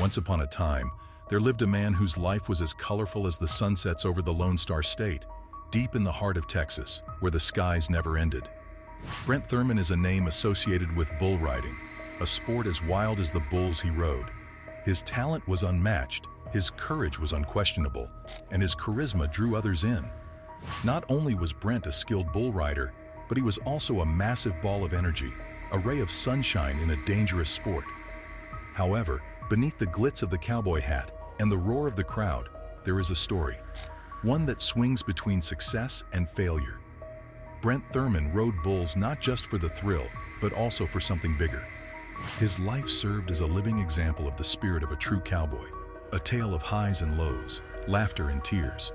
Once upon a time, there lived a man whose life was as colorful as the sunsets over the Lone Star State, deep in the heart of Texas, where the skies never ended. Brent Thurman is a name associated with bull riding, a sport as wild as the bulls he rode. His talent was unmatched, his courage was unquestionable, and his charisma drew others in. Not only was Brent a skilled bull rider, but he was also a massive ball of energy, a ray of sunshine in a dangerous sport. However, beneath the glitz of the cowboy hat and the roar of the crowd, there is a story, one that swings between success and failure. Brent Thurman rode bulls not just for the thrill, but also for something bigger. His life served as a living example of the spirit of a true cowboy, a tale of highs and lows, laughter and tears.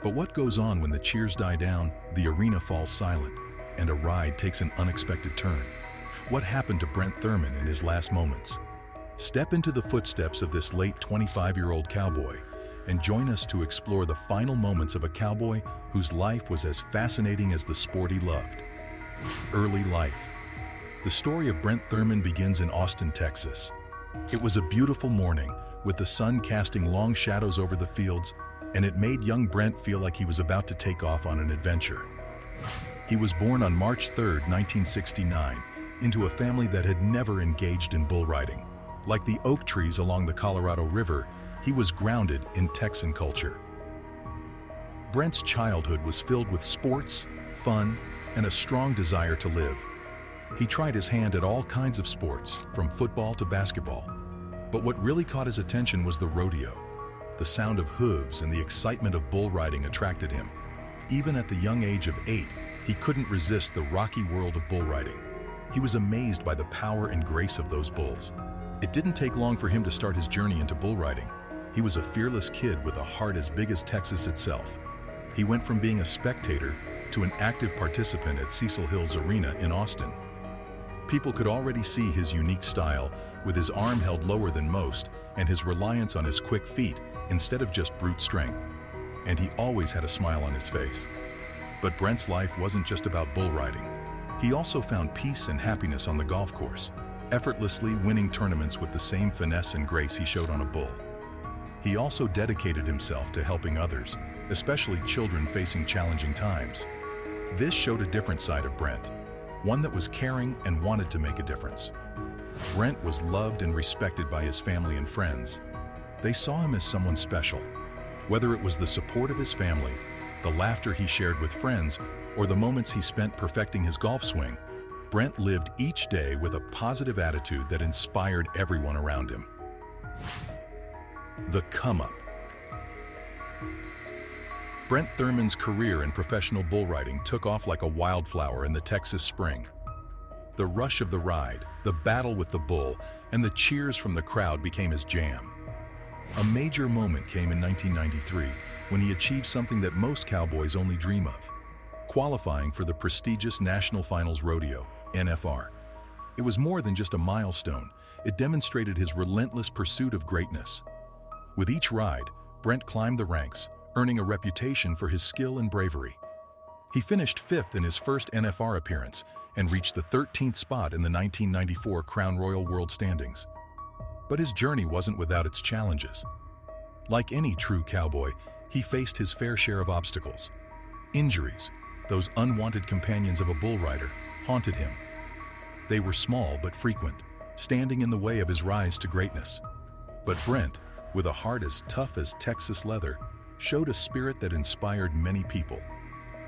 But what goes on when the cheers die down, the arena falls silent, and a ride takes an unexpected turn? What happened to Brent Thurman in his last moments? Step into the footsteps of this late 25-year-old cowboy and join us to explore the final moments of a cowboy whose life was as fascinating as the sport he loved. Early life. The story of Brent Thurman begins in Austin, Texas. It was a beautiful morning, with the sun casting long shadows over the fields, and it made young Brent feel like he was about to take off on an adventure. He was born on March 3, 1969, into a family that had never engaged in bull riding. Like the oak trees along the Colorado River, he was grounded in Texan culture. Brent's childhood was filled with sports, fun, and a strong desire to live. He tried his hand at all kinds of sports, from football to basketball. But what really caught his attention was the rodeo. The sound of hooves and the excitement of bull riding attracted him. Even at the young age of 8, he couldn't resist the rocky world of bull riding. He was amazed by the power and grace of those bulls. It didn't take long for him to start his journey into bull riding. He was a fearless kid with a heart as big as Texas itself. He went from being a spectator to an active participant at Cecil Hill's Arena in Austin. People could already see his unique style, with his arm held lower than most and his reliance on his quick feet instead of just brute strength. And he always had a smile on his face. But Brent's life wasn't just about bull riding. He also found peace and happiness on the golf course, effortlessly winning tournaments with the same finesse and grace he showed on a bull. He also dedicated himself to helping others, especially children facing challenging times. This showed a different side of Brent, one that was caring and wanted to make a difference. Brent was loved and respected by his family and friends. They saw him as someone special. Whether it was the support of his family, the laughter he shared with friends, or the moments he spent perfecting his golf swing, Brent lived each day with a positive attitude that inspired everyone around him. The come-up. Brent Thurman's career in professional bull riding took off like a wildflower in the Texas spring. The rush of the ride, the battle with the bull, and the cheers from the crowd became his jam. A major moment came in 1993 when he achieved something that most cowboys only dream of: qualifying for the prestigious National Finals Rodeo, NFR. It was more than just a milestone. It demonstrated his relentless pursuit of greatness. With each ride, Brent climbed the ranks, earning a reputation for his skill and bravery. He finished 5th in his first NFR appearance and reached the 13th spot in the 1994 Crown Royal World Standings. But his journey wasn't without its challenges. Like any true cowboy, he faced his fair share of obstacles. Injuries, those unwanted companions of a bull rider, haunted him. They were small but frequent, standing in the way of his rise to greatness. But Brent, with a heart as tough as Texas leather, showed a spirit that inspired many people.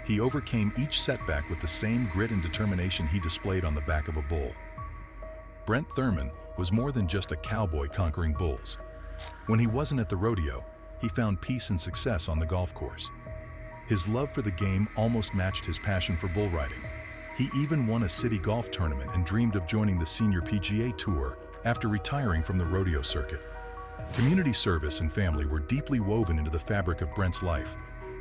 He overcame each setback with the same grit and determination he displayed on the back of a bull. Brent Thurman was more than just a cowboy conquering bulls. When he wasn't at the rodeo, he found peace and success on the golf course. His love for the game almost matched his passion for bull riding. He even won a city golf tournament and dreamed of joining the Senior PGA Tour after retiring from the rodeo circuit. Community service and family were deeply woven into the fabric of Brent's life.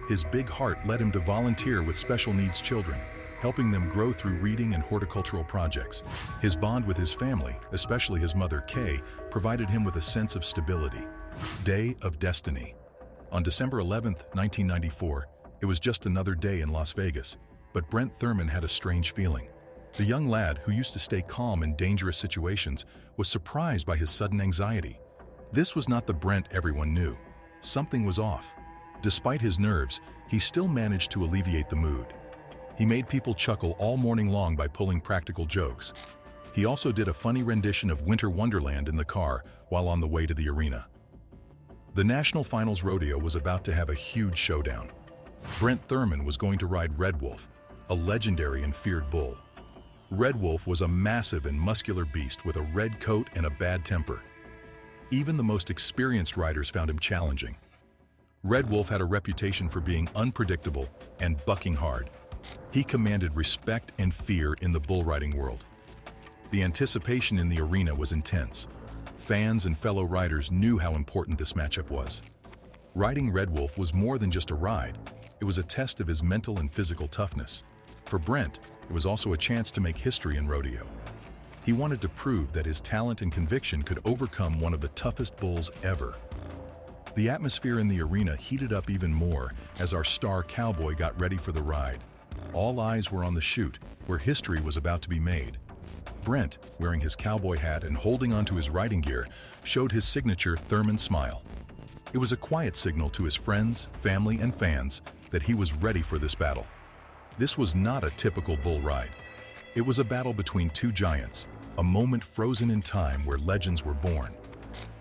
His big heart led him to volunteer with special needs children, helping them grow through reading and horticultural projects. His bond with his family, especially his mother Kay, provided him with a sense of stability. Day of Destiny. On December 11, 1994, it was just another day in Las Vegas, but Brent Thurman had a strange feeling. The young lad, who used to stay calm in dangerous situations, was surprised by his sudden anxiety. This was not the Brent everyone knew. Something was off. Despite his nerves, he still managed to alleviate the mood. He made people chuckle all morning long by pulling practical jokes. He also did a funny rendition of Winter Wonderland in the car while on the way to the arena. The National Finals Rodeo was about to have a huge showdown. Brent Thurman was going to ride Red Wolf, a legendary and feared bull. Red Wolf was a massive and muscular beast with a red coat and a bad temper. Even the most experienced riders found him challenging. Red Wolf had a reputation for being unpredictable and bucking hard. He commanded respect and fear in the bull riding world. The anticipation in the arena was intense. Fans and fellow riders knew how important this matchup was. Riding Red Wolf was more than just a ride. It was a test of his mental and physical toughness. For Brent, it was also a chance to make history in rodeo. He wanted to prove that his talent and conviction could overcome one of the toughest bulls ever. The atmosphere in the arena heated up even more as our star cowboy got ready for the ride. All eyes were on the chute, where history was about to be made. Brent, wearing his cowboy hat and holding onto his riding gear, showed his signature Thurman smile. It was a quiet signal to his friends, family, and fans that he was ready for this battle. This was not a typical bull ride. It was a battle between two giants, a moment frozen in time where legends were born.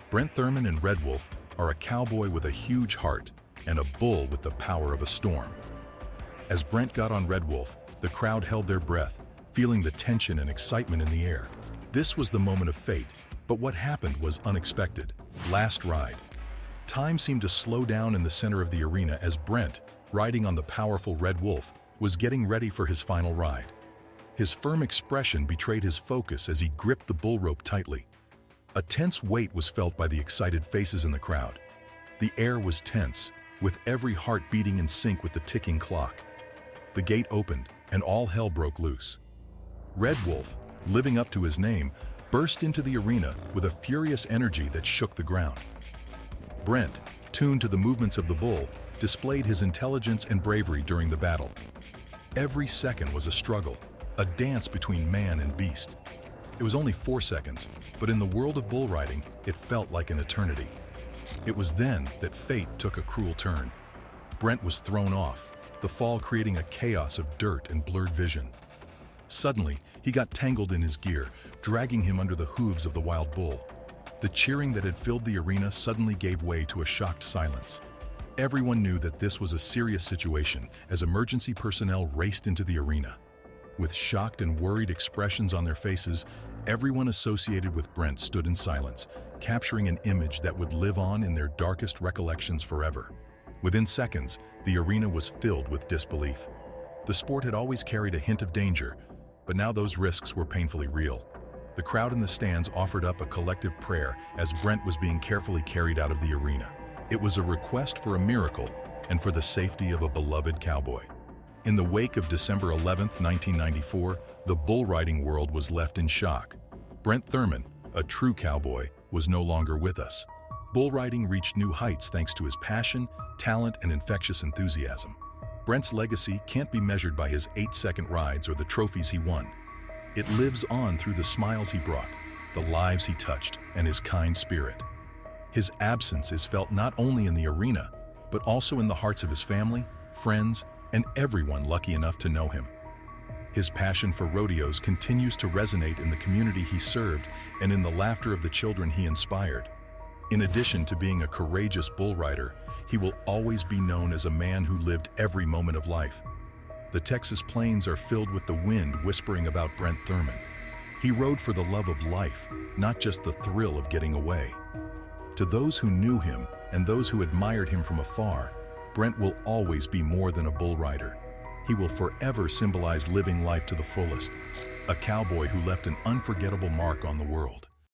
Brent Thurman and Red Wolf are a cowboy with a huge heart and a bull with the power of a storm. As Brent got on Red Wolf, the crowd held their breath, feeling the tension and excitement in the air. This was the moment of fate, but what happened was unexpected. Last ride. Time seemed to slow down in the center of the arena as Brent, riding on the powerful Red Wolf, was getting ready for his final ride. His firm expression betrayed his focus as he gripped the bull rope tightly. A tense weight was felt by the excited faces in the crowd. The air was tense, with every heart beating in sync with the ticking clock. The gate opened, and all hell broke loose. Red Wolf, living up to his name, burst into the arena with a furious energy that shook the ground. Brent, tuned to the movements of the bull, displayed his intelligence and bravery during the battle. Every second was a struggle, a dance between man and beast. It was only 4 seconds, but in the world of bull riding, it felt like an eternity. It was then that fate took a cruel turn. Brent was thrown off, the fall creating a chaos of dirt and blurred vision. Suddenly, he got tangled in his gear, dragging him under the hooves of the wild bull. The cheering that had filled the arena suddenly gave way to a shocked silence. Everyone knew that this was a serious situation as emergency personnel raced into the arena. With shocked and worried expressions on their faces, everyone associated with Brent stood in silence, capturing an image that would live on in their darkest recollections forever. Within seconds, the arena was filled with disbelief. The sport had always carried a hint of danger, but now those risks were painfully real. The crowd in the stands offered up a collective prayer as Brent was being carefully carried out of the arena. It was a request for a miracle and for the safety of a beloved cowboy. In the wake of December 11, 1994, the bull riding world was left in shock. Brent Thurman, a true cowboy, was no longer with us. Bull riding reached new heights thanks to his passion, talent, and infectious enthusiasm. Brent's legacy can't be measured by his 8-second rides or the trophies he won. It lives on through the smiles he brought, the lives he touched, and his kind spirit. His absence is felt not only in the arena, but also in the hearts of his family, friends, and everyone lucky enough to know him. His passion for rodeos continues to resonate in the community he served and in the laughter of the children he inspired. In addition to being a courageous bull rider, he will always be known as a man who lived every moment of life. The Texas plains are filled with the wind whispering about Brent Thurman. He rode for the love of life, not just the thrill of getting away. To those who knew him and those who admired him from afar, Brent will always be more than a bull rider. He will forever symbolize living life to the fullest, a cowboy who left an unforgettable mark on the world.